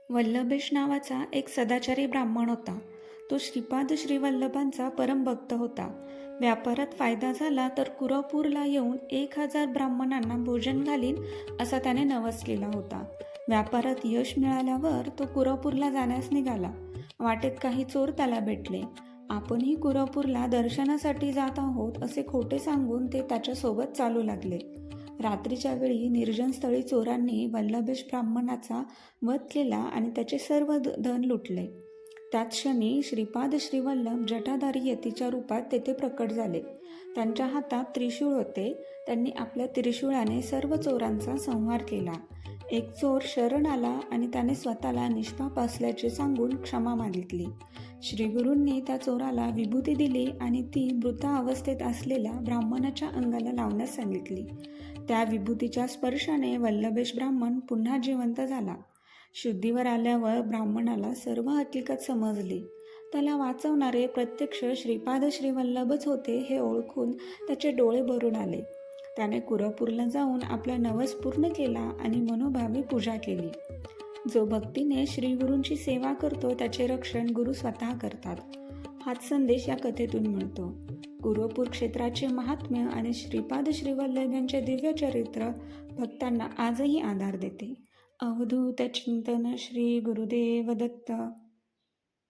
वल्लभेश नावाचा एक सदाचारी ब्राह्मण होता. तो श्रीपाद श्रीवल्लभांचा परमभक्त होता. व्यापारात फायदा झाला तर कुरवपूरला येऊन 1000 ब्राह्मणांना भोजन घालीन असा त्याने नवस केला होता. व्यापारात यश मिळाल्यावर तो कुरवपूरला जाण्यास निघाला. वाटेत काही चोर त्याला भेटले. आपणही कुरवपूरला दर्शनासाठी जात आहोत असे खोटे सांगून ते त्याच्यासोबत चालू लागले. रात्रीच्या वेळी निर्जन स्थळी चोरांनी वल्लभेश ब्राह्मणाचा वध केला आणि त्याचे सर्व धन लुटले. त्याच क्षणी श्रीपाद श्रीवल्लभ जटाधारी यतीच्या रूपात तेथे प्रकट झाले. त्यांच्या हातात त्रिशूळ होते. त्यांनी आपल्या त्रिशूळाने सर्व चोरांचा संहार केला. एक चोर शरण आला आणि त्याने स्वतःला निष्पाप असल्याचे सांगून क्षमा मागितली. श्रीगुरूंनी त्या चोराला विभूती दिली आणि ती मृत अवस्थेत असलेल्या ब्राह्मणाच्या अंगाला लावण्यास सांगितली. त्या विभूतीच्या स्पर्शाने वल्लभेश ब्राह्मण पुन्हा जिवंत झाला. शुद्धीवर आल्यावर ब्राह्मणाला सर्व हकीकत समजली. त्याला वाचवणारे प्रत्यक्ष श्रीपाद श्रीवल्लभच होते हे ओळखून त्याचे डोळे भरून आले. त्याने कुरवपूरला जाऊन आपला नवस पूर्ण केला आणि मनोभावे पूजा केली. जो भक्तीने श्रीगुरूंची सेवा करतो त्याचे रक्षण गुरु स्वतः करतात. हाच संदेश या कथेतून मिळतो. कुरवपूर क्षेत्राचे महात्म्य आणि श्रीपाद श्रीवल्लभ यांचे दिव्य चरित्र भक्तांना आजही आधार देते. अवधूत चिंतन श्री गुरुदेव दत्त.